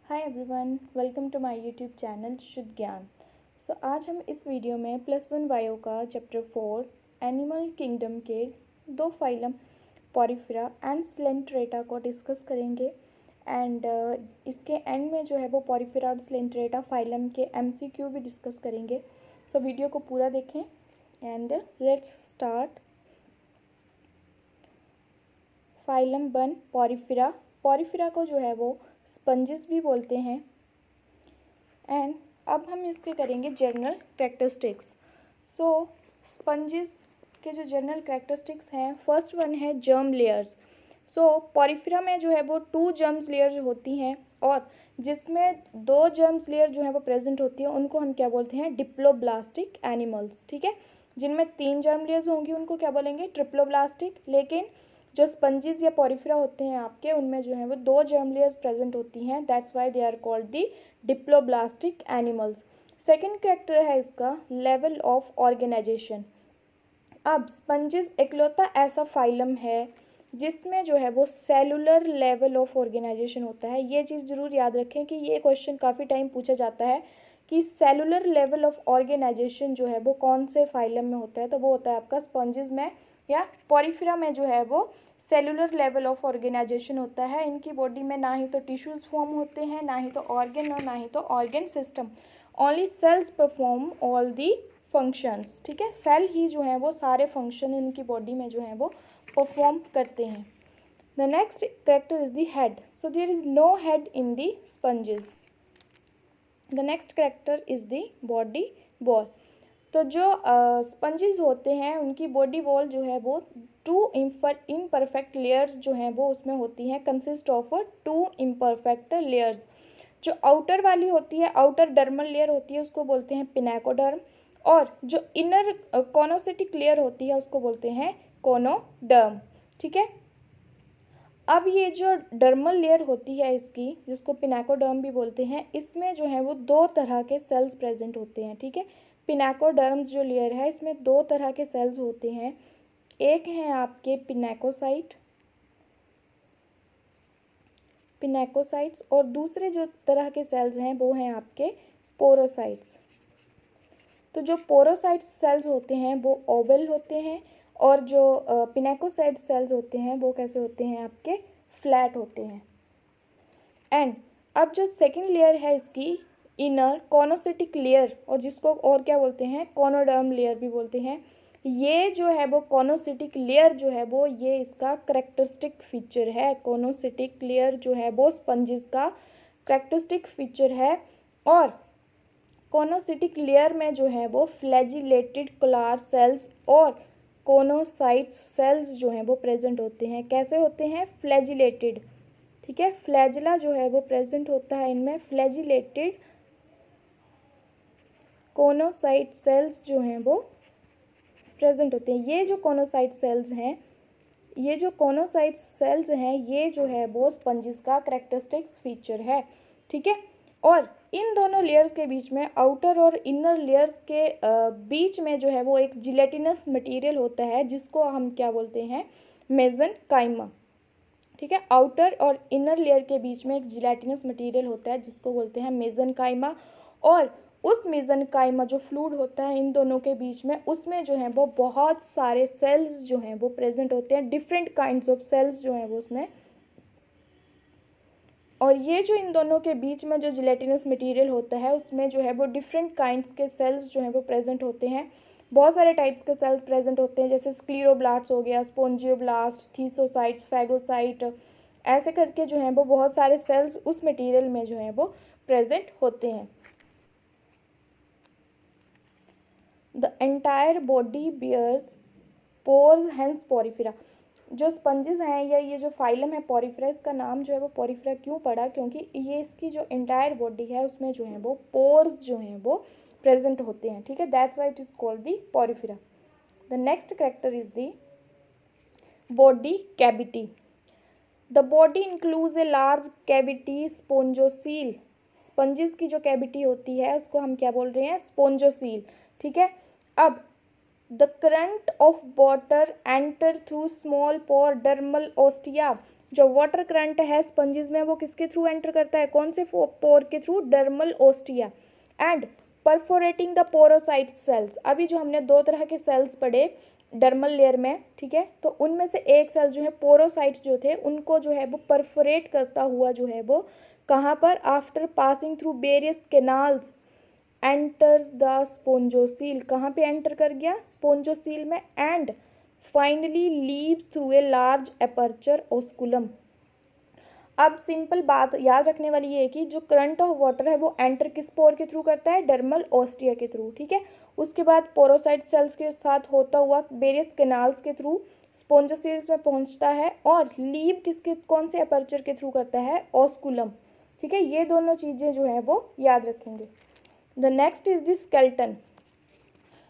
Hi everyone, welcome to my YouTube channel Shuddh Gyan. आज हम इस वीडियो में +1 बायो का चैप्टर 4 एनिमल किंगडम के दो फाइलम पॉरीफेरा एंड स्लेंटरेटा को डिस्कस करेंगे। एंड इसके एंड में जो है वो पॉरीफेरा और स्लेंटरेटा फाइलम के MCQ भी डिस्कस करेंगे। वीडियो को पूरा देखें and let's start. Phylum 1 Porifera. Porifera को जो है वो स्पंजेस भी बोलते हैं। एंड अब हम इसके करेंगे जनरल कैरेक्टरिस्टिक्स। स्पंजेस के जो जनरल कैरेक्टरिस्टिक्स हैं, फर्स्ट वन है जर्म लेयर्स। पॉरीफेरा में जो है वो 2 जर्म्स लेयर्स होती हैं और जिसमें 2 जर्म्स लेयर जो है वो प्रेजेंट होती है उनको हम क्या बोलते हैं, डिप्लोब्लास्टिक एनिमल्स। ठीक है, जिनमें 3 जर्म लेयर्स होंगी उनको क्या बोलेंगे, ट्रिप्लोब्लास्टिक। लेकिन जो स्पंजेस या पॉरीफेरा होते हैं आपके, उनमें जो है वो 2 जर्म लेयर्स प्रेजेंट होती हैं। That's why they are called the diploblastic animals. Second character है इसका लेवल ऑफ ऑर्गेनाइजेशन। अब स्पंजेस इकलौता ऐसा फाइलम है जिसमें जो है वो सेलुलर लेवल ऑफ ऑर्गेनाइजेशन होता है। ये चीज़ ज़रूर याद रखें कि ये क्वेश्चन काफ़ी टाइम पूछा जाता है कि सेलुलर लेवल ऑफ ऑर्गेनाइजेशन जो है वो कौन से फाइलम में होता है। तो वो होता है आपका स्पंजेस में या पॉरीफेरा में जो है वो सेलुलर लेवल ऑफ ऑर्गेनाइजेशन होता है। इनकी बॉडी में ना ही तो टिश्यूज़ फॉर्म होते हैं, ना ही तो ऑर्गन और ना ही तो organ system. Only cells perform all the functions. ठीक है, सेल ही जो है वो सारे फंक्शन इनकी बॉडी में जो है वो परफॉर्म करते हैं। The next character is the head. There is no head in the sponges. The next character is the body wall. तो जो स्पंजेस होते हैं उनकी बॉडी वॉल जो है वो 2 इम्परफेक्ट लेयर्स जो हैं वो उसमें होती हैं, कंसिस्ट ऑफ 2 इम्परफेक्ट लेयर्स। जो आउटर वाली होती है, आउटर डर्मल लेयर होती है, उसको बोलते हैं पिनाकोडर्म। और जो इनर कॉनोसिटिक लेयर होती है उसको बोलते हैं कोनोडर्म। ठीक है, अब ये जो डर्मल लेयर होती है इसकी, जिसको पिनाकोडर्म भी बोलते हैं, इसमें जो है वो 2 तरह के सेल्स प्रेजेंट होते हैं। ठीक है, पिनाकोडर्म जो लेयर है इसमें 2 तरह के सेल्स होते हैं। एक हैं आपके पिनाकोसाइट्स और दूसरे जो तरह के सेल्स हैं वो हैं आपके पोरोसाइट्स। तो जो पोरोसाइट्स सेल्स होते हैं वो ओवल होते हैं और जो पिनाकोसाइट सेल्स होते हैं वो कैसे होते हैं, आपके फ्लैट होते हैं। एंड अब जो सेकंड लेयर है इसकी इनर कॉनोसिटिक लेयर, और जिसको और क्या बोलते हैं, कोनोडर्म लेयर भी बोलते हैं। ये जो है वो कॉनोसिटिक लेयर जो है वो ये इसका करेक्टरिस्टिक फीचर है। कॉनोसिटिक लेयर जो है वो स्पंजेस का करेक्टरिस्टिक फीचर है। और कॉनोसिटिक लेयर में जो है वो फ्लैजिलेटेड कॉलर सेल्स और कोनोसाइट्स सेल्स जो हैं वो प्रेजेंट होते हैं। कैसे होते हैं, फ्लैजिलेटेड। ठीक है, फ्लैजिला जो है वो प्रेजेंट होता है इनमें। फ्लैजिलेटेड कोनोसाइट सेल्स जो हैं वो प्रेजेंट होते हैं। ये जो कोनोसाइट सेल्स हैं, ये जो है वो स्पंजेस का करेक्टरिस्टिक्स फीचर है। ठीक है, और इन दोनों लेयर्स के बीच में, आउटर और इनर लेयर्स के बीच में जो है वो एक जिलेटिनस मटेरियल होता है जिसको हम क्या बोलते हैं, मेसेनकाइमा। ठीक है, आउटर और इनर लेयर के बीच में एक जिलेटिनस मटेरियल होता है जिसको बोलते हैं मेसेनकाइमा। और उस मेसेनकाइमा जो फ्लूइड होता है इन दोनों के बीच में, उसमें जो है वो बहुत सारे सेल्स जो हैं वो प्रेजेंट होते हैं, डिफरेंट काइंड्स ऑफ सेल्स जो हैं वो उसमें। और ये जो इन दोनों के बीच में जो जिलेटिनस मटेरियल होता है उसमें जो है वो डिफरेंट काइंड्स के सेल्स जो हैं वो प्रेजेंट होते हैं। बहुत सारे टाइप्स के सेल्स प्रेजेंट होते हैं, जैसे स्क्लीरोब्लास्ट हो गया, स्पोंजियोब्लास्ट, थीसोसाइट्स, फैगोसाइट, ऐसे करके जो है वो बहुत सारे सेल्स उस मटेरियल में जो है वो प्रेजेंट होते हैं। The entire body bears pores hence Porifera. जो स्पंजेस हैं या ये जो फाइलम है पॉरीफेरा, इसका नाम जो है वो पॉरीफेरा क्यों पड़ा, क्योंकि ये इसकी जो एंटायर बॉडी है उसमें जो है वो पोर्स जो हैं वो प्रेजेंट होते हैं। ठीक है, that's why it is called the Porifera. The next character is the body cavity. The body includes a large cavity स्पोंजोसील। Sponges की जो कैविटी होती है उसको हम क्या बोल रहे हैं, स्पोंजोसील। ठीक है, अब the current of water enter through small pore dermal ostia जो वाटर करंट है स्पंजेस में वो किसके थ्रू एंटर करता है, कौन से पोर के through, dermal ostia and perforating the porocyte cells. अभी जो हमने दो तरह के सेल्स पढ़े डर्मल लेयर में, ठीक है, तो उनमें से एक सेल जो है पोरोसाइट्स जो थे उनको जो है वो परफोरेट करता हुआ जो है वो कहाँ पर, after passing through various canals enters the spongocoel, कहाँ पे एंटर कर गया, स्पोंजोसील में, and finally leaves through a large aperture osculum. अब सिंपल बात याद रखने वाली ये है कि जो करंट ऑफ वाटर है वो एंटर किस पोर के थ्रू करता है, डर्मल ओस्टिया के थ्रू, ठीक है। उसके बाद पोरोसाइट सेल्स के साथ होता हुआ वेरियस कैनाल्स के थ्रू स्पोंजोसील्स में पहुंचता है और लीव किसके, कौन से अपर्चर के थ्रू करता है, ओस्कुलम, ठीक है। ये दोनों चीज़ें जो है वो याद रखेंगे। The next is the skeleton.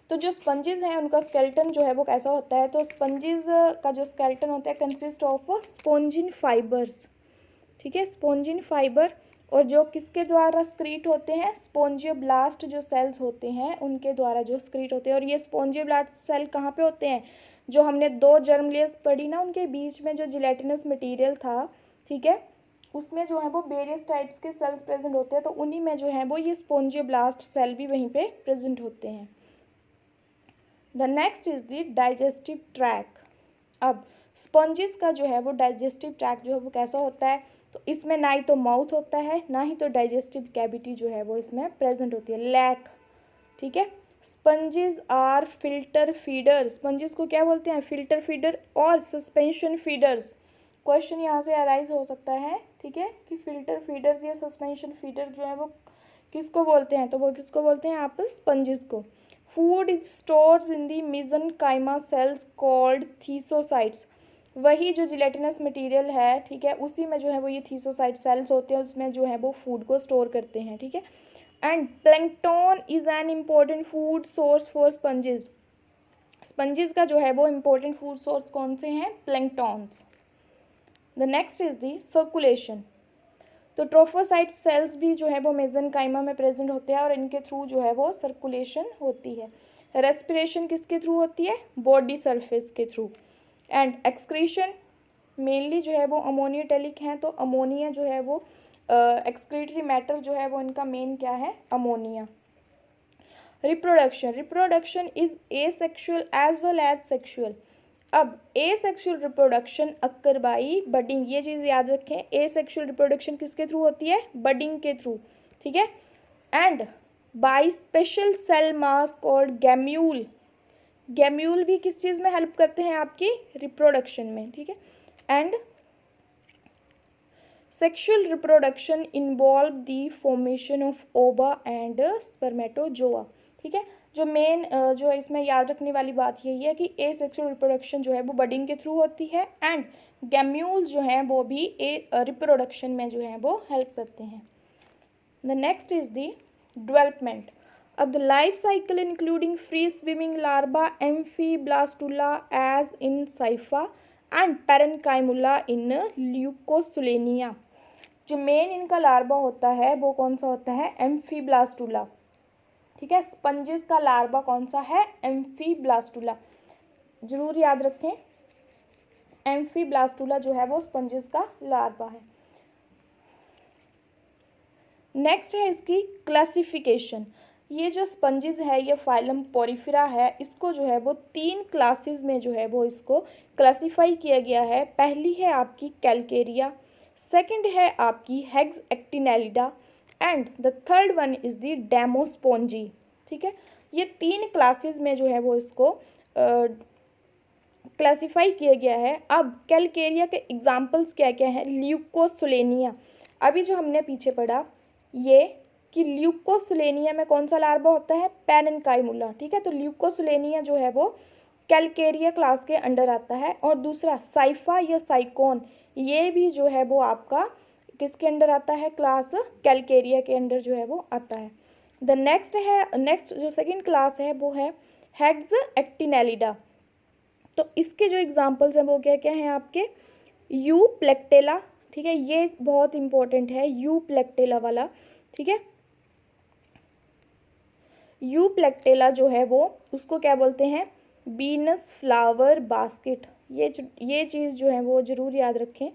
तो जो स्पंजेस हैं उनका स्केलेटन जो है वो कैसा होता है, तो स्पंजेस का जो स्केलेटन होता है कंसिस्ट ऑफ स्पोंजिन फाइबर्स, ठीक है, स्पोंजिन फाइबर, और जो किसके द्वारा स्क्रीट होते हैं, स्पोंजियोब्लास्ट जो सेल्स होते हैं उनके द्वारा जो स्क्रीट होते हैं। और ये स्पोंजियोब्लास्ट सेल कहाँ पे होते हैं, जो हमने दो जर्म लेयर्स पढ़ी ना उनके बीच में जो जिलेटिनस मटेरियल था, ठीक है, उसमें जो है वो वेरियस टाइप्स के सेल्स प्रेजेंट होते हैं, तो उन्हीं में जो है वो ये स्पोंजियोब्लास्ट सेल भी वहीं पे प्रेजेंट होते हैं। The next is the digestive track. अब स्पंजेस का जो है वो डाइजेस्टिव ट्रैक जो है वो कैसा होता है, तो इसमें ना ही तो माउथ होता है ना ही तो डाइजेस्टिव कैविटी जो है वो इसमें प्रेजेंट होती है, लैक, ठीक है। Sponges are filter feeder, sponges को क्या बोलते हैं, फिल्टर फीडर और सस्पेंशन फीडर्स। क्वेश्चन यहाँ से अराइज हो सकता है, ठीक है, कि फिल्टर फीडर्स या सस्पेंशन फीडर जो है वो किसको बोलते हैं, तो वो किसको बोलते हैं आप, स्पंजेस को। Food is stores in the mesenchyma cells called thesocytes. वही जो जिलेटिनस मटेरियल है, ठीक है, उसी में जो है वो ये थीसोसाइट सेल्स होते हैं, उसमें जो है वो फूड को स्टोर करते हैं, ठीक है। And plankton is an important food source for sponges. Sponges का जो है वो इम्पोर्टेंट फूड सोर्स कौन से हैं, planktons. The next is the circulation. तो ट्रोफोसाइट सेल्स भी जो है वो मेसेनकाइमा में प्रेजेंट होते हैं और इनके थ्रू जो है वो सर्कुलेशन होती है। रेस्पिरेशन किसके थ्रू होती है, बॉडी सरफेस के थ्रू। एंड एक्सक्रीशन मेनली जो है वो अमोनियोटेलिक हैं, तो अमोनिया जो है वो एक्सक्रीटरी मैटर जो है वो इनका मेन क्या है, ammonia. Reproduction, reproduction is asexual as well as sexual. अब asexual reproduction occur by budding, ये चीज़ याद रखें, एसेक्सुअल रिप्रोडक्शन किसके थ्रू होती है, बडिंग के थ्रू, ठीक है। And by special cell mass called gemmule. Gemmule भी किस चीज़ में हेल्प करते हैं, आपकी रिप्रोडक्शन में, ठीक है। And sexual reproduction involve the formation of ओवा एंड स्पर्मेटोजोआ, ठीक है। जो मेन जो इसमें याद रखने वाली बात यही है कि एसेक्सुअल रिप्रोडक्शन जो है वो बडिंग के थ्रू होती है एंड गैम्यूल्स जो हैं वो भी रिप्रोडक्शन में जो है वो हेल्प करते हैं। The next is the development. अब the life cycle including free swimming larva amphiblastula as in Scypha and parenchymula in Leucosolenia. जो मेन इनका लार्वा होता है वो कौन सा होता है, एम्फीब्लास्टुला, ठीक है। स्पंजेस का लार्वा कौन सा है, एम्फीब्लास्टुला, जरूर याद रखें, एम्फीब्लास्टुला जो है वो स्पंजेस का लार्वा है। नेक्स्ट है इसकी क्लासिफिकेशन। ये जो स्पंजेस है ये फाइलम पोरिफेरा है, इसको जो है वो 3 क्लासेस में जो है वो इसको क्लासिफाई किया गया है। पहली है आपकी कैलकेरिया, सेकंड है आपकी Hexactinellida and the third one is the Demospongiae, ठीक है। ये 3 क्लासेस में जो है वो इसको क्लासिफाई किया गया है। अब कैलकेरिया के एग्जाम्पल्स क्या क्या हैं, ल्यूकोसुलेनिया, अभी जो हमने पीछे पढ़ा ये कि ल्यूकोसुलेनिया में कौन सा लार्वा होता है, पैरेन्काइमुला, ठीक है। तो ल्यूकोसुलेनिया जो है वो कैलकेरिया क्लास के अंडर आता है। और दूसरा साइफा या साइकोन, ये भी जो है वो आपका किसके अंडर आता है, क्लास कैलकेरिया के अंडर जो है वो आता है। द नेक्स्ट जो सेकंड क्लास है वो है हेग्स एक्टिनेलिडा। तो इसके जो एग्जांपल्स हैं वो क्या क्या हैं आपके, यू प्लेक्टेला, ठीक है, ये बहुत इंपॉर्टेंट है यू प्लेक्टेला वाला, ठीक है। यू प्लेक्टेला जो है वो उसको क्या बोलते हैं, बीनस फ्लावर बास्केट, ये चीज़ जो है वो ज़रूर याद रखें।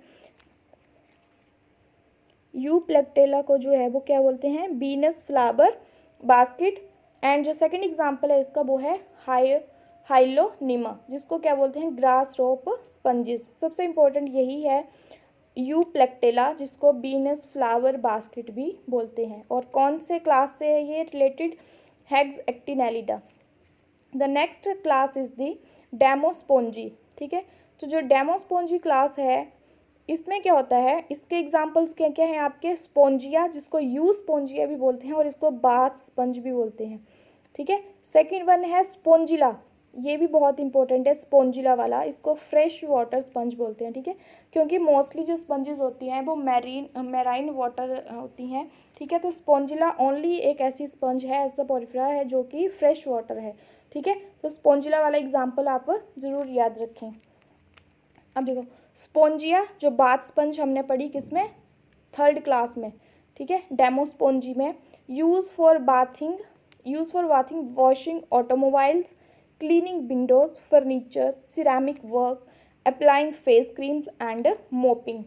यूप्लेक्टेला को जो है वो क्या बोलते हैं, वीनस फ्लावर बास्केट। एंड जो सेकंड एग्जांपल है इसका वो है हाइलोनिमा, जिसको क्या बोलते हैं, ग्रास रोप स्पंजिस। सबसे इम्पोर्टेंट यही है यूप्लेक्टेला, जिसको वीनस फ्लावर बास्केट भी बोलते हैं। और कौन से क्लास से है ये related, Hexactinellida. The next class is the Demospongiae. ठीक है, तो जो डेमोस्पोंजी क्लास है इसमें क्या होता है, इसके एग्जांपल्स क्या क्या हैं आपके, स्पोंजिया, जिसको यू स्पोंजिया भी बोलते हैं और इसको बाथ स्पंज भी बोलते हैं। ठीक है, सेकंड वन है स्पोंजिला, ये भी बहुत इंपॉर्टेंट है स्पोंजिला वाला, इसको फ्रेश वाटर स्पंज बोलते हैं। ठीक है, क्योंकि मोस्टली जो स्पंजेस होती हैं वो मैराइन वाटर होती हैं। ठीक है, तो स्पोंजिला ओनली एक ऐसी स्पंज है, ऐसा पोरिफेरा है जो कि फ्रेश वाटर है। ठीक है, तो स्पोंजिला वाला एग्जाम्पल आप ज़रूर याद रखें। अब देखो स्पोंजिया जो बाथ स्पंज हमने पढ़ी किसमें, थर्ड क्लास में। ठीक है, डेमोस्पोंजी में, use for bathing, washing automobiles, cleaning windows, furniture, ceramic work, applying face creams and mopping.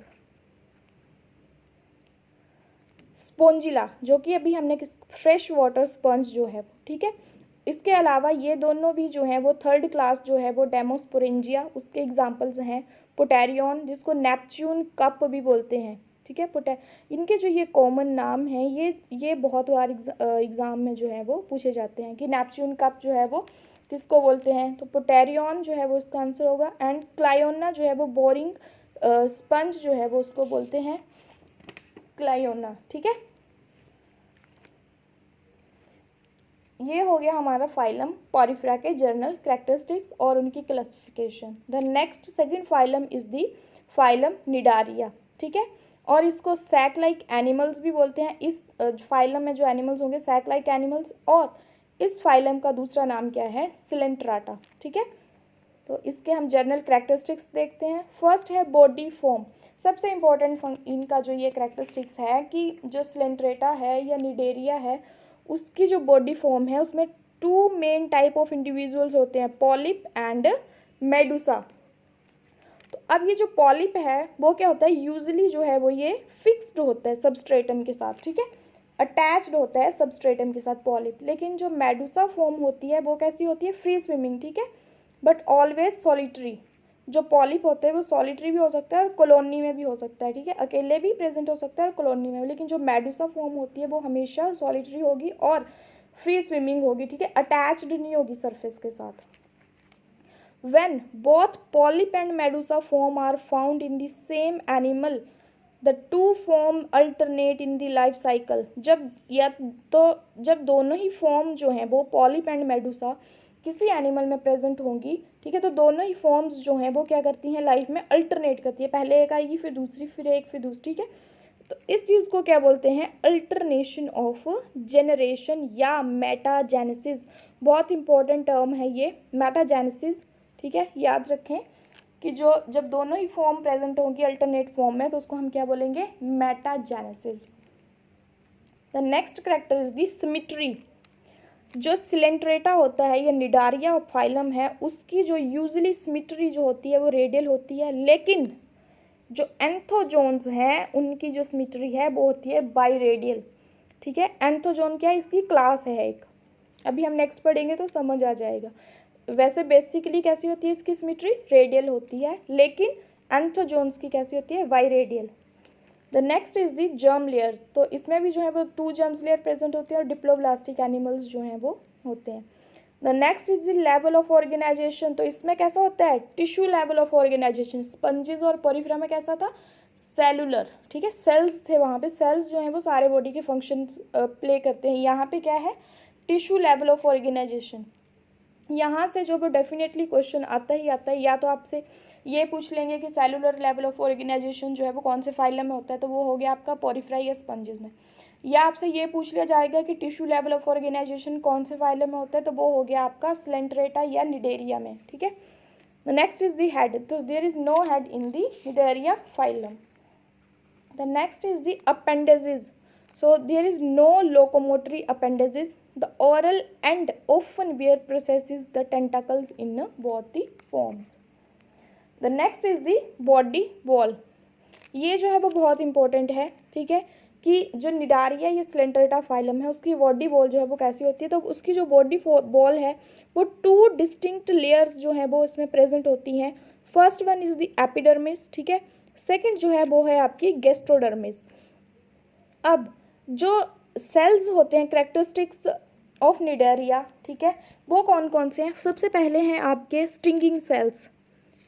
Spongilla जो कि अभी हमने फ्रेश वाटर स्पंज जो है, ठीक है। इसके अलावा ये दोनों भी जो हैं वो थर्ड क्लास जो है वो डेमोस्पोरेंजिया, उसके एग्जांपल्स हैं पोटेरियन, जिसको नेपच्यून कप भी बोलते हैं। ठीक है, इनके जो ये कॉमन नाम हैं ये बहुत बार एग्ज़ाम में जो है वो पूछे जाते हैं कि नेपच्यून कप जो है वो किसको बोलते हैं, तो पोटेरियन जो है वो इसका आंसर होगा। एंड क्लायोना जो है वो बोरिंग स्पंज जो है वो उसको बोलते हैं क्लायोना। ठीक है, ये हो गया हमारा फाइलम पोरिफेरा के जर्नल कैरेक्टरिस्टिक्स और उनकी classification. The next second phylum is the phylum Cnidaria. ठीक है, और इसको सैक लाइक एनिमल्स भी बोलते हैं। इस फाइलम में जो एनिमल्स होंगे सैक लाइक एनिमल्स, और इस फाइलम का दूसरा नाम क्या है, सिलेंट्राटा। ठीक है, तो इसके हम जर्नल कैरेक्टरिस्टिक्स देखते हैं। फर्स्ट है बॉडी फॉर्म। सबसे इम्पोर्टेंट इनका जो ये कैरेक्टरिस्टिक्स है कि जो सिलेंट्रेटा है या निडेरिया है उसकी जो बॉडी फॉर्म है उसमें two main type of individuals होते हैं, पॉलिप एंड मेडुसा। तो अब ये जो पॉलिप है वो क्या होता है, यूजुअली जो है वो ये फिक्स्ड होता है सबस्ट्रेटम के साथ। ठीक है, अटैच्ड होता है सबस्ट्रेटम के साथ पॉलिप। लेकिन जो मेडुसा फॉर्म होती है वो कैसी होती है, फ्री स्विमिंग। ठीक है, बट ऑलवेज सॉलिटरी। जो पॉलिप होते हैं वो सॉलिटरी भी हो सकता है और कॉलोनी में भी हो सकता है। ठीक है, अकेले भी प्रेजेंट हो सकता है और कॉलोनी में भी। लेकिन जो मेडुसा फॉर्म होती है वो हमेशा सॉलिटरी होगी और फ्री स्विमिंग होगी। ठीक है, अटैच्ड नहीं होगी सरफेस के साथ। When both polyp and medusa form are found in the same animal, the two form alternate in the life cycle. जब दोनों ही फॉर्म जो हैं वो पॉलिप एंड मेडुसा किसी एनिमल में प्रेजेंट होंगी, ठीक है, तो दोनों ही फॉर्म्स जो हैं वो क्या करती हैं, लाइफ में अल्टरनेट करती है। पहले एक आएगी फिर दूसरी, फिर एक फिर दूसरी। ठीक है, तो इस चीज़ को क्या बोलते हैं, अल्टरनेशन ऑफ जेनरेशन या मेटाजेनेसिस। बहुत इंपॉर्टेंट टर्म है ये मेटाजेनेसिस। ठीक है, याद रखें कि जब दोनों ही फॉर्म प्रेजेंट होंगी अल्टरनेट फॉर्म में तो उसको हम क्या बोलेंगे, metagenesis. The next character is the symmetry. जो सिलेंट्रेटा होता है या निडारिया फाइलम है उसकी जो यूजुअली सिमेट्री जो होती है वो रेडियल होती है, लेकिन जो एंथोजोन्स हैं उनकी जो सिमेट्री है वो होती है बाइरेडियल। ठीक है, एंथोजोन क्या है, इसकी क्लास है एक, अभी हम नेक्स्ट पढ़ेंगे तो समझ आ जाएगा। वैसे बेसिकली कैसी होती है इसकी सिमेट्री, रेडियल होती है, लेकिन एंथोजोन्स की कैसी होती है, biradial. The next is the germ layers. तो इसमें भी जो है वो 2 जर्म्स लेयर प्रेजेंट होते हैं और डिप्लोब्लास्टिक एनिमल्स जो हैं वो होते हैं। The next is the level of organisation. तो इसमें कैसा होता है, tissue level of organisation. Sponges और पोरिफेरा में कैसा था, सेलुलर। ठीक है, सेल्स थे वहाँ पे, सेल्स जो हैं वो सारे बॉडी के फंक्शंस प्ले करते हैं। यहाँ पे क्या है, टिश्यू लेवल ऑफ ऑर्गेनाइजेशन। यहाँ से जो वो डेफिनेटली क्वेश्चन आता ही आता है, या तो आपसे ये पूछ लेंगे कि सेलुलर लेवल ऑफ ऑर्गेनाइजेशन जो है वो कौन से फाइलम में होता है, तो वो हो गया आपका पोरिफेरा या स्पंजेस में। या आपसे ये पूछ लिया जाएगा कि टिश्यू लेवल ऑफ ऑर्गेनाइजेशन कौन से फाइलम में होता है, तो वो हो गया आपका सिलेंट्रेटा या निडेरिया में। ठीक है, the next is the head. तो there is no head in the Cnidaria phylum. The next is the appendages. So there is no locomotory appendages. The oral end often bear processes the tentacles in both the forms. The next is the body wall. ये जो है वो बहुत important है। ठीक है, कि जो निडारिया या स्लेंट्रेटा फाइलम है उसकी बॉडी वॉल जो है वो कैसी होती है, तो उसकी जो बॉडी वॉल है वो 2 डिस्टिंक्ट लेयर्स जो है वो इसमें प्रेजेंट होती हैं। First one is the epidermis, ठीक है, सेकंड जो है वो है आपकी गैस्ट्रोडर्मिस। अब जो सेल्स होते हैं कैरेक्टरिस्टिक्स ऑफ निडारिया, ठीक है, वो कौन कौन से हैं? सबसे पहले हैं आपके स्टिंगिंग सेल्स,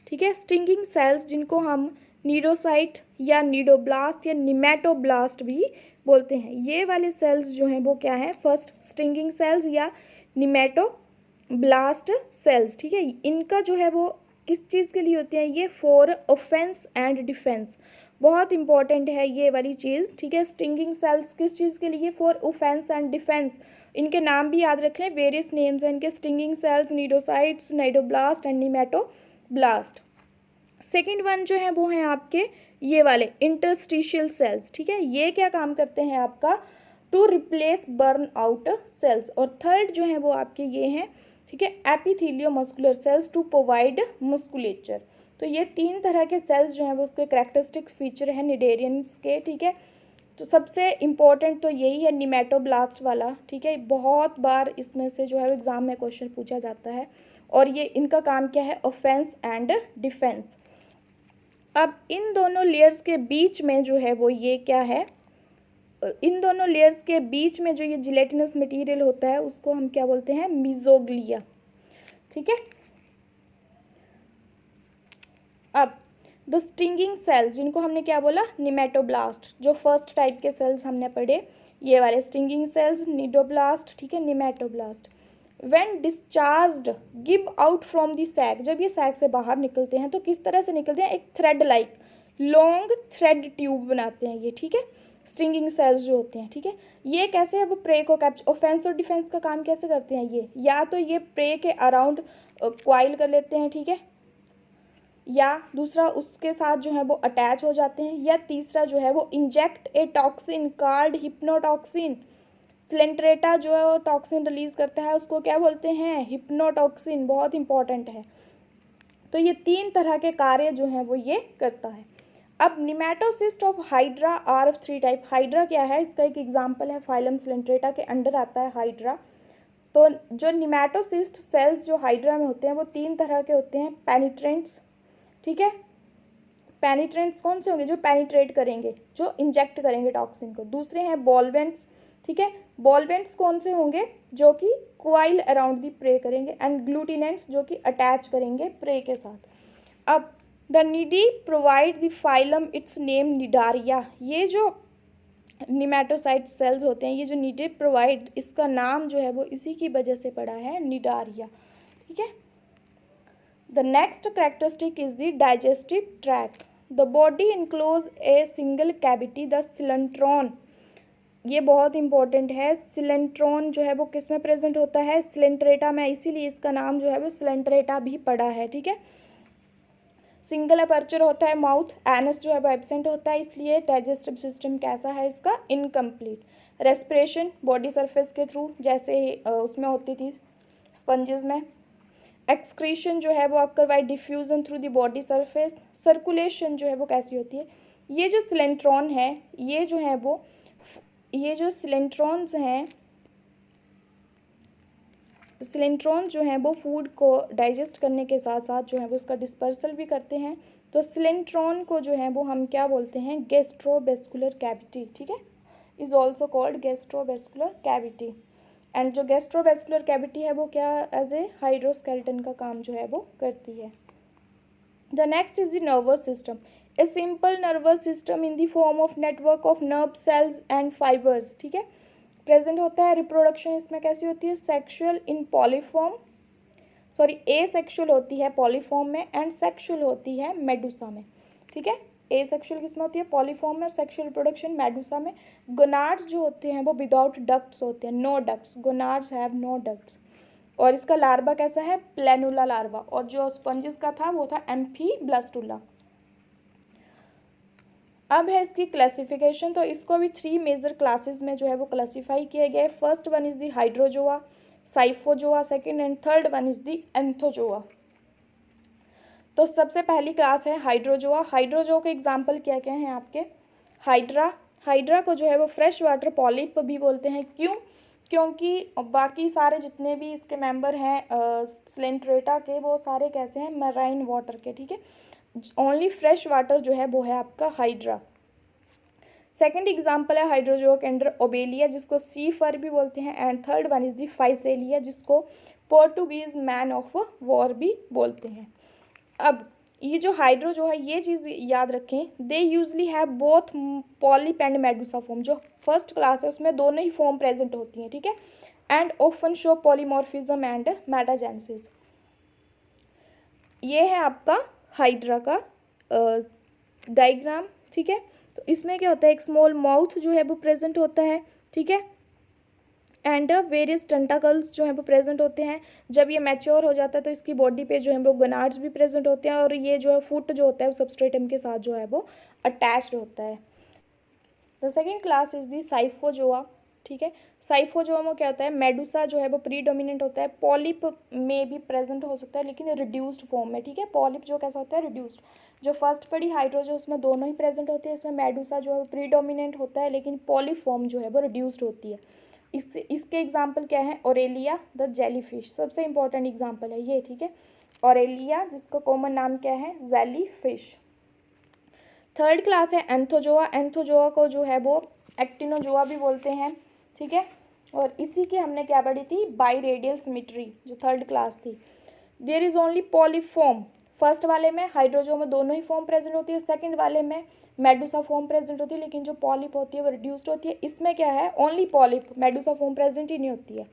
ठीक है, स्टिंगिंग सेल्स जिनको हम नीडोसाइट या नीडोब्लास्ट या निमेटोब्लास्ट भी बोलते हैं। ये वाले सेल्स जो हैं वो क्या है? फर्स्ट स्टिंगिंग सेल्स या निमेटोब्लास्ट सेल्स, ठीक है। इनका जो है वो किस चीज़ के लिए होते हैं? ये फॉर ऑफेंस एंड डिफेंस, बहुत इंपॉर्टेंट है ये वाली चीज़, ठीक है। स्टिंगिंग सेल्स किस चीज़ के लिए? For offence and defence. इनके नाम भी याद रख लें, वेरियस नेम्स हैं इनके, stinging cells, cnidocytes, cnidoblast and nematoblast. Second one जो है वो हैं आपके ये वाले इंटरस्टिशियल सेल्स, ठीक है। ये क्या काम करते हैं आपका? To replace burn out cells. और थर्ड जो है वो आपके ये हैं, ठीक है, epitheliomuscular cells to provide musculature. तो ये 3 तरह के सेल्स जो हैं वो उसके कैरेक्टरिस्टिक फीचर हैं निडेरियंस के, ठीक है। तो सबसे इम्पॉर्टेंट तो यही है निमेटोब्लास्ट वाला, ठीक है, बहुत बार इसमें से जो है एग्जाम में क्वेश्चन पूछा जाता है। और ये इनका काम क्या है? Offence and defence. अब इन दोनों लेयर्स के बीच में जो है वो ये क्या है? इन दोनों लेयर्स के बीच में जो ये जिलेटिनस मटेरियल होता है उसको हम क्या बोलते हैं? मीजोग्लिया, ठीक है। अब द स्टिंगिंग सेल्स जिनको हमने क्या बोला? निमेटोब्लास्ट। जो फर्स्ट टाइप के सेल्स हमने पढ़े ये वाले स्टिंगिंग सेल्स, निडोब्लास्ट, ठीक है, nematoblast. When discharged give out from the sac, जब ये सैक से बाहर निकलते हैं तो किस तरह से निकलते हैं? एक thread like long thread tube बनाते हैं ये, ठीक है, स्टिंगिंग सेल्स जो होते हैं, ठीक है। ये कैसे अब प्रे को कैप्चर, ऑफेंस और डिफेंस का काम कैसे करते हैं ये? या तो ये प्रे के अराउंड क्वाइल कर लेते हैं, ठीक है, या दूसरा उसके साथ जो है वो अटैच हो जाते हैं, या तीसरा जो है वो इंजेक्ट ए टॉक्सिन कॉल्ड हिप्नोटॉक्सिन। स्लेंट्रेटा जो है वो टॉक्सिन रिलीज करता है, उसको क्या बोलते हैं? हिप्नोटॉक्सिन, बहुत इंपॉर्टेंट है। तो ये 3 तरह के कार्य जो हैं वो ये करता है। अब nematocyst of Hydra are of 3 type. Hydra क्या है? इसका एक एग्जाम्पल है फाइलम स्लेंट्रेटा के अंडर आता है हाइड्रा। तो जो निमेटोसिस्ट सेल्स जो हाइड्रा में होते हैं वो 3 तरह के होते हैं। पेनिट्रेंट्स, ठीक है, पेनिट्रेंट्स कौन से होंगे? जो पेनिट्रेट करेंगे, जो इंजेक्ट करेंगे टॉक्सिन को। दूसरे हैं बॉलवेंट्स, ठीक है, बॉलवेंट्स कौन से होंगे? जो कि क्वाइल अराउंड दी प्रे करेंगे। एंड ग्लूटिनेंट्स जो कि अटैच करेंगे प्रे के साथ। अब the needy provide the phylum it's name Cnidaria. ये जो निमेटोसाइट सेल्स होते हैं, ये जो निडी प्रोवाइड, इसका नाम जो है वो इसी की वजह से पड़ा है निडारिया, ठीक है। The next characteristic is the digestive tract. The body enclose a single cavity, the cylindron. ये बहुत इंपॉर्टेंट है। सिलेंट्रॉन जो है वो किस में प्रेजेंट होता है? स्लेंट्रेटा में, इसीलिए इसका नाम जो है वो स्लेंट्रेटा भी पड़ा है, ठीक है। सिंगल अपर्चर होता है माउथ, एनस जो है वो एब्सेंट होता है, इसलिए डाइजेस्टिव सिस्टम कैसा है इसका? इनकम्प्लीट। रेस्पिरेशन बॉडी सरफेस के थ्रू, जैसे उसमें होती थी स्पंजेस में। एक्सक्रीशन जो है वो occur by diffusion through the body surface. Circulation जो है वो कैसी होती है? ये जो सिलेंट्रॉन है, ये जो है वो, ये जो सिलेंट्रॉन्स हैं, सिलेंट्रॉन जो हैं वो फूड को डाइजेस्ट करने के साथ साथ जो है वो उसका डिस्पर्सल भी करते हैं। तो सिलेंट्रॉन को जो है वो हम क्या बोलते हैं? गैस्ट्रोवेस्कुलर कैविटी, ठीक है, is also called gastrovascular cavity. And जो गैस्ट्रोवेस्कुलर कैविटी है वो क्या एज ए हाइड्रोस्केलेटन का काम जो है वो करती है। The next is the nervous system. A simple nervous system in the form of network of nerve cells and fibres, ठीक है, प्रेजेंट होता है। रिप्रोडक्शन इसमें कैसी होती है? सेक्सुअल इन पॉलीफॉर्म, सॉरी ए सेक्सुअल होती है पॉलीफॉर्म में, एंड सेक्सुअल होती है मेडुसा में, ठीक है। ए सेक्सुअल किसमें होती है? पॉलीफॉर्म में। और सेक्सुअल रिप्रोडक्शन मेडुसा में। गोनाड्स जो होते हैं वो विदाउट डक्ट्स होते हैं, no ducts, gonads have no ducts. और इसका लार्वा कैसा है? Planula larva. और जो स्पंजिस का था वो था एम्फीब्लास्टुला। अब है इसकी क्लासिफिकेशन। तो इसको भी 3 मेजर क्लासेस में जो है वो क्लासीफाई किया गया है। First one is the Hydrozoa, Scyphozoa second, and third one is the Anthozoa. तो सबसे पहली क्लास है हाइड्रोजोआ। हाइड्रोजोआ के एग्जाम्पल क्या क्या हैं आपके? हाइड्रा, हाइड्रा को जो है वो फ्रेश वाटर पॉलिप भी बोलते हैं। क्यों? क्योंकि बाकी सारे जितने भी इसके मेंबर हैं स्लेंट्रेटा के, वो सारे कैसे हैं, मराइन वाटर के, ठीक है। ओनली फ्रेश वाटर जो है वो है आपका हाइड्रा। सेकंड एग्जांपल है हाइड्रोजोआ के अंडर ओबेलिया, जिसको सी फर भी बोलते हैं। And third one is the Physalia, जिसको पोर्टुगीज मैन ऑफ वॉर भी बोलते हैं। अब ये जो हाइड्रो जो है, ये चीज़ याद रखें, they usually have both polyp and Medusa form. जो फर्स्ट क्लास है उसमें दोनों ही फॉर्म प्रेजेंट होती हैं, ठीक है। And often show polymorphism and metagenesis. ये है आपका हाइड्रा का डायग्राम, ठीक है। तो इसमें क्या होता है, एक स्मॉल माउथ जो है वो प्रेजेंट होता है, ठीक है। एंड वेरियस टेंटाकल्स जो है वो प्रेजेंट होते हैं। जब ये मैच्योर हो जाता है तो इसकी बॉडी पे जो है वो गनाड्स भी प्रेजेंट होते हैं, और ये जो है फुट जो होता है वो सबस्ट्रेटम के साथ जो है वो अटैच्ड होता है। The second class is the Scyphozoa, ठीक है। साइफोजोआ में क्या होता है, मेडुसा जो है वो प्रीडोमिनेंट होता है। पॉलिप में भी प्रेजेंट हो सकता है लेकिन रिड्यूस्ड फॉर्म में, ठीक है। पॉलिप जो कैसा होता है, रिड्यूस्ड। जो फर्स्ट पड़ी हाइड्रोजो, उसमें दोनों ही प्रेजेंट होते हैं। इसमें मेडुसा जो है प्रीडोमिनेंट होता है लेकिन पॉलिप फॉर्म जो है वो रिड्यूस्ड होती है। इसके एग्जाम्पल क्या है, ओरेलिया द जेलीफिश, सबसे इंपॉर्टेंट एग्जाम्पल है ये, ठीक है। ओरेलिया, जिसका कॉमन नाम क्या है, जेलीफिश। थर्ड क्लास है एंथोजोआ। एंथोजोआ को जो है वो एक्टिनोजोआ भी बोलते हैं, ठीक है। और इसी की हमने क्या पढ़ी थी, बाईरेडियल सिमेट्री, जो थर्ड क्लास थी। There is only polyform. First वाले में हाइड्रोजो में दोनों ही फॉर्म प्रेजेंट होती है, सेकंड वाले में मेडुसा फॉर्म प्रेजेंट होती है, लेकिन जो पॉलिप होती है वो रिड्यूस्ड होती है। इसमें क्या है, only polyp, medusa form present ही नहीं होती है।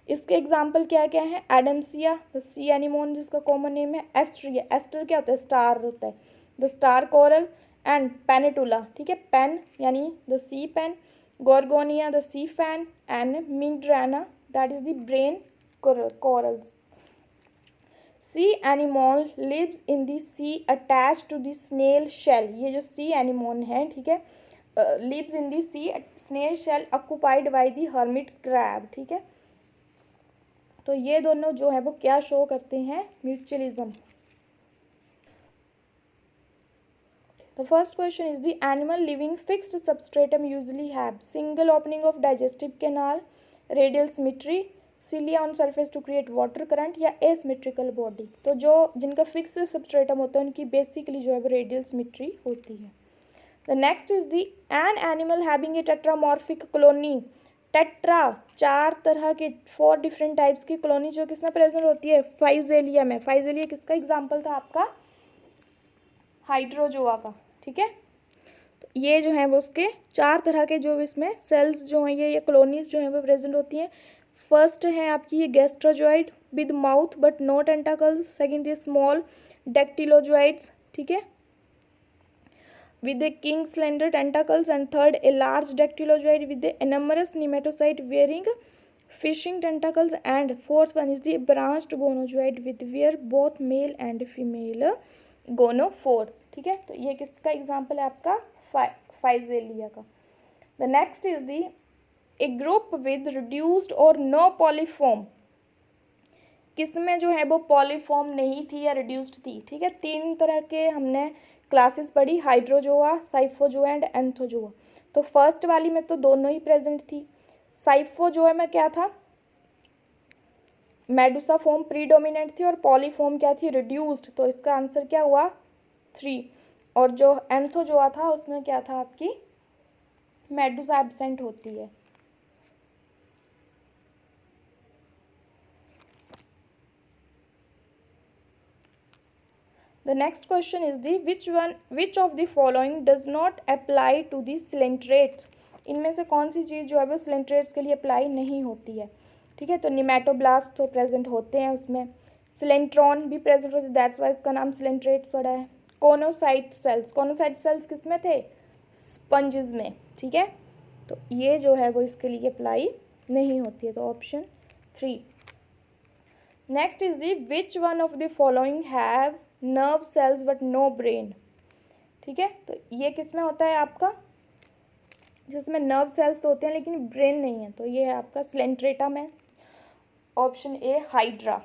इसके एग्जाम्पल क्या क्या है, एडम्सिया द सी एनिमोन, जिसका कॉमन नेम है एस्ट्रिया। एस्टर क्या होता है, स्टार होता है, the star coral. And Pennatula, ठीक है, पेन यानी the sea pen. Gorgonia the sea fan. And Meandrina that is the brain corals. Sea anemone lives in the sea attach to the snail shell. ये जो सी anemone है, ठीक है, lives in the sea snail shell occupied by the hermit crab, ठीक है। तो ये दोनों जो है वो क्या शो करते हैं, mutualism. The first question is the animal living fixed substratum usually have single opening of digestive canal, radial symmetry, cilia on surface to create water current, या asymmetrical body। तो जो जिनका फिक्स सबस्ट्रेटम होता है उनकी basically जो है वो रेडियल सिमेट्री होती है। The next is the an animal having a tetromorphic colony। Tetra, चार तरह के 4 डिफरेंट टाइप्स की कॉलोनी जो किसमें प्रेजेंट होती है, फाइजेलिया में। फाइजेलिया किसका एग्जाम्पल था आपका, हाइड्रोजोआ का, ठीक है। तो ये जो है वो उसके 4 तरह के जो इसमें सेल्स जो हैं, ये कॉलोनीज जो हैं वो प्रेजेंट होती हैं। फर्स्ट है आपकी ये gastrozooid with mouth but no tentacle. Second is small dactylozooids, ठीक है, with a king slender tentacles. And third, a large dactylozoid with a numerous nematocyte wearing fishing tentacles. And fourth one is the branched gonozoid with where both male and female गोनोफोर्स, ठीक है। तो ये किसका example है आपका, फाइजेलिया का। The next is the A group with reduced और no polyform. किसमें जो है वो पॉलीफॉर्म नहीं थी या रिड्यूस्ड थी, ठीक है। 3 तरह के हमने क्लासेस पढ़ी, हाइड्रोजोआ, साइफोजोआ एंड एंथोजोआ। तो फर्स्ट वाली में तो दोनों ही प्रेजेंट थी। साइफोजोआ में क्या था, मेडुसा फॉर्म प्रीडोमिनेंट थी और पॉलीफॉर्म क्या थी, रिड्यूस्ड। तो इसका आंसर क्या हुआ, 3। और जो एंथोजोआ था उसमें क्या था आपकी, मेडुसा एब्सेंट होती है। The next question is the which of the following does not apply to the coelentrates। इनमें से कौन सी चीज़ जो है वो coelentrates के लिए अप्लाई नहीं होती है, ठीक है। तो निमेटोब्लास्ट तो प्रेजेंट होते हैं उसमें, सिलेंट्रॉन भी प्रेजेंट होते हैं, दैट्स वाई इसका नाम सिलेंट्रेट पड़ा है। कोनोसाइट सेल्स, कोनोसाइट सेल्स किस में थे, स्पंजेस में, ठीक है। तो ये जो है वो इसके लिए अप्लाई नहीं होती है, तो option 3। Next is the which one of the following have nerve cells but no brain, ठीक है। तो ये किस में होता है आपका, जिसमें नर्व सेल्स होते हैं लेकिन ब्रेन नहीं है, तो ये है आपका स्लेंट्रेटा में, option A hydra.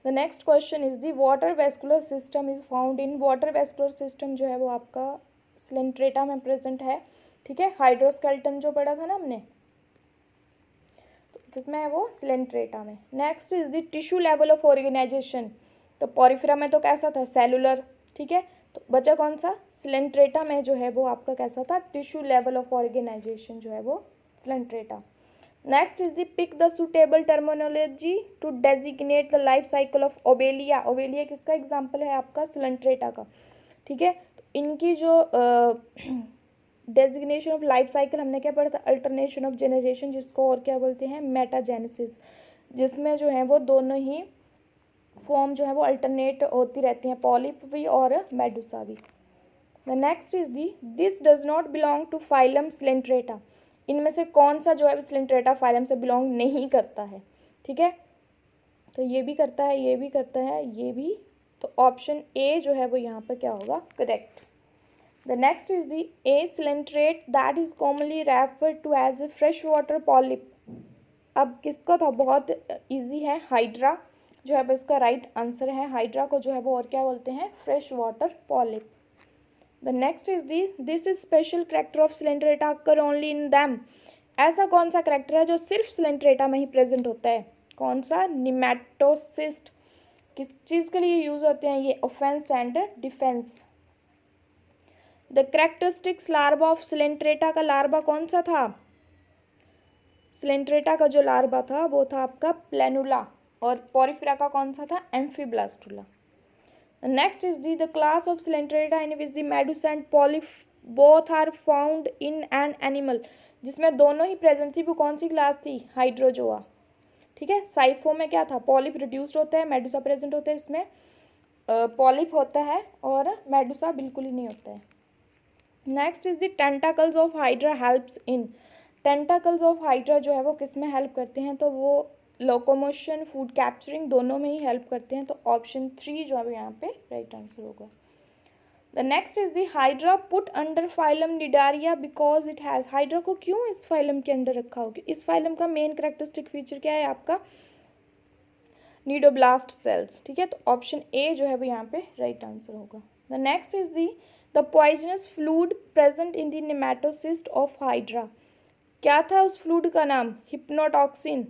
The next question is the water vascular system is found in. Water vascular system जो है वो आपका सिलेंट्रेटा में प्रेजेंट है, ठीक है। हाइड्रोस्केलेटन जो पढ़ा था ना हमने, तो किसमें है वो, सिलेंट्रेटा में। Next is the tissue level of organisation, तो पोरिफेरा में तो कैसा था, सेलुलर, ठीक है। तो बचा कौन सा, सिलेंट्रेटा में जो है वो आपका कैसा था, टिश्यू लेवल ऑफ ऑर्गेनाइजेशन जो है वो coelenterata. Next is the pick the suitable terminology to designate the life cycle of obelia. Obelia किसका एग्जाम्पल है आपका, सिलेंट्रेटा का, ठीक है। तो इनकी जो डेजिग्नेशन ऑफ लाइफ साइकिल हमने क्या पढ़ा था, अल्टरनेशन ऑफ जेनरेशन, जिसको और क्या बोलते हैं, मेटाजेनेसिस, जिसमें जो है वो दोनों ही फॉर्म जो है वो अल्टरनेट होती रहती हैं, पॉलिप भी और मेडुसा भी। The next is the this does not belong to phylum coelenterata, इनमें से कौन सा जो है सिलेंट्रेटा फाइलम से बिलोंग नहीं करता है, ठीक है। तो ये भी करता है, ये भी करता है, ये भी, तो ऑप्शन ए जो है वो यहाँ पर क्या होगा, correct. The next is the a coelenterate that is commonly referred to as a fresh water polyp. अब किसको था, बहुत इजी है, हाइड्रा जो है इसका राइट आंसर है। हाइड्रा को जो है वो और क्या बोलते हैं, fresh water polyp. The next is the this is special character of Coelenterata occur only in them. ऐसा कौन सा करेक्टर है जो सिर्फ सिलेंट्रेटा में ही प्रेजेंट होता है, कौन सा, निमेटोसिस्ट। किस चीज़ के लिए यूज होते हैं ये, offence and defence. The characteristics larva of Coelenterata का लार्वा कौन सा था, सिलेंट्रेटा का जो लार्वा था वो था आपका प्लेनुला, और पोरिफेरा का कौन सा था, amphiblastula. Next is the the class of Coelenterata in which the medusa and polyp both are found in an animal, जिसमें दोनों ही प्रेजेंट थी, वो कौन सी क्लास थी, हाइड्रोजोआ, ठीक है। साइफो में क्या था, पॉलिप रिड्यूस्ड होता है, मेडुसा प्रेजेंट होता है, इसमें पॉलिप होता है और मेडुसा बिल्कुल ही नहीं होता है। Next is the tentacles of hydra helps in, tentacles of hydra जो है वो किस में हेल्प करते हैं, तो वो लोकोमोशन, फूड कैप्चरिंग दोनों में ही हेल्प करते हैं, तो ऑप्शन 3 जो है यहाँ पे राइट आंसर होगा। The next is the hydra put under phylum Cnidaria because it has, hydra को क्यों इस फाइलम के अंडर रखा होगा, इस फाइलम का मेन कैरेक्टरिस्टिक फीचर क्या है आपका, नीडोब्लास्ट सेल्स, ठीक है। तो ऑप्शन ए जो है वो यहाँ पे राइट आंसर होगा। The next is the poisonous fluid present in the nematocyst of hydra, क्या था उस फ्लूइड का नाम, hypnotoxin.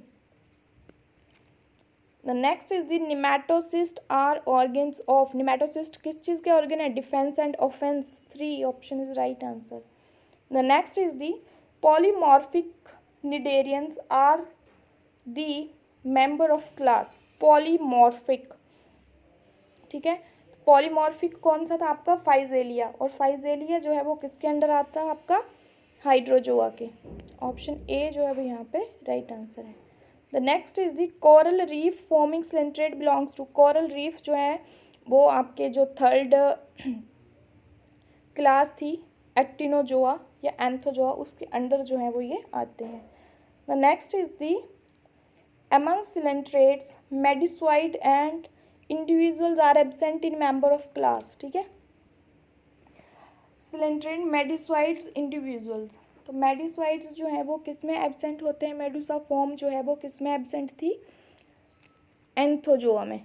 The next is the nematocyst are organs of, nematocyst किस चीज़ के ऑर्गन है, defence and offence, 3 option is right answer. The next is the polymorphic cnidarians are the member of class, polymorphic, ठीक है। Polymorphic कौन सा था आपका, फाइजेलिया, और फाइजेलिया जो है वो किसके अंडर आता है आपका, हाइड्रोजोआ के, ऑप्शन ए जो है वो यहाँ पे राइट आंसर है। The next is the coral reef forming coelenterate belongs to, coral reef जो है वो आपके जो थर्ड क्लास थी, एक्टिनोजोआ या एंथोजोआ, उसके अंडर जो है वो ये आते हैं। The next is the among coelenterates medusoid and individuals are absent in member of class, ठीक है। सिलेंट्रेट मेडिसॉइड्स इंडिविजुअल्स, तो मेडिसॉइड्स जो है वो किस में एब्सेंट होते हैं, मेडुसा फॉर्म जो है वो किस में एब्सेंट थी, एंथोजोआ में।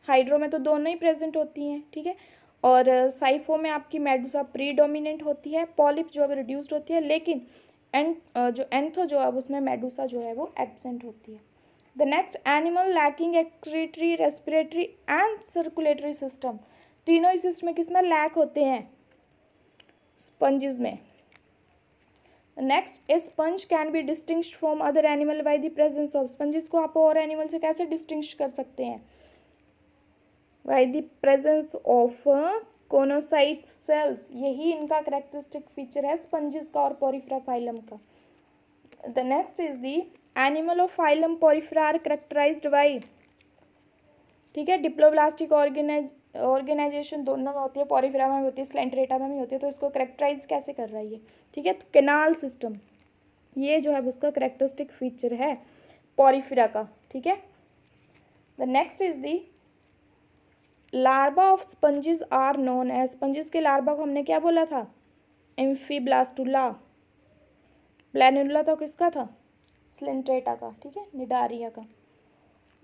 हाइड्रो में तो दोनों ही प्रेजेंट होती हैं, ठीक है। और साइफो में आपकी मेडुसा प्रीडोमिनेंट होती है, पॉलिप जो है रिड्यूस्ड होती है, लेकिन जो एंथो जो है उसमें मेडुसा जो है वो एब्सेंट होती है। The next animal lacking excretory, respiratory and circulatory system, तीनों ही सिस्टम में किस में लैक होते हैं, स्पंजेस में। Next A sponge can be distinguished from other animal bye the presence of, sponges को आप और एनिमल से कैसे डिस्टिंग्विश कर सकते हैं, by the presence of choanocyte cells, यही इनका कैरेक्टरिस्टिक फीचर है स्पंजेस का और पोरिफेरा फाइलम का। The next is the animal of phylum Porifera are characterized by, ठीक है, डिप्लोब्लास्टिक ऑर्गेनाइजेशन दोनों में होती है, पोरिफेरा में भी होती है, सिलेंट्रेटा में भी होती है, तो इसको कैरेक्टराइज कैसे कर रहा है ये, ठीक है। तो कैनाल सिस्टम ये जो है उसका कैरेक्टरिस्टिक फीचर है पोरिफेरा का, ठीक है। The next is the larva of sponges are known as, sponges के लार्वा को हमने क्या बोला था, एम्फीब्लास्टुला। प्लेनुला तो किसका था, सिलेंट्रेटा का, ठीक है, निडारिया का।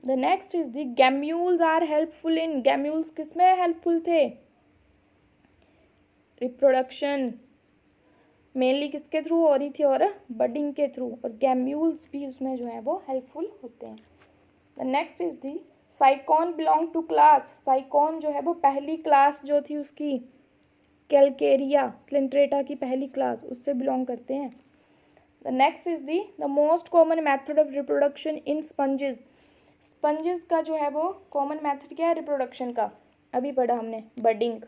The next is the gemmules are helpful in, gemmules किस में हेल्पफुल थे, रिप्रोडक्शन मेनली किसके थ्रू हो रही थी, और बडिंग के थ्रू, और गैम्यूल्स भी उसमें जो है वो हेल्पफुल होते हैं। The next is the sycon belong to class, sycon जो है वो पहली क्लास जो थी उसकी कैलकेरिया सिलेंट्रेटा की पहली क्लास, उससे बिलोंग करते हैं। The next is the most common method of reproduction in sponges, sponges का जो है वो कॉमन मेथड क्या है रिप्रोडक्शन का, अभी पढ़ा हमने बडिंग।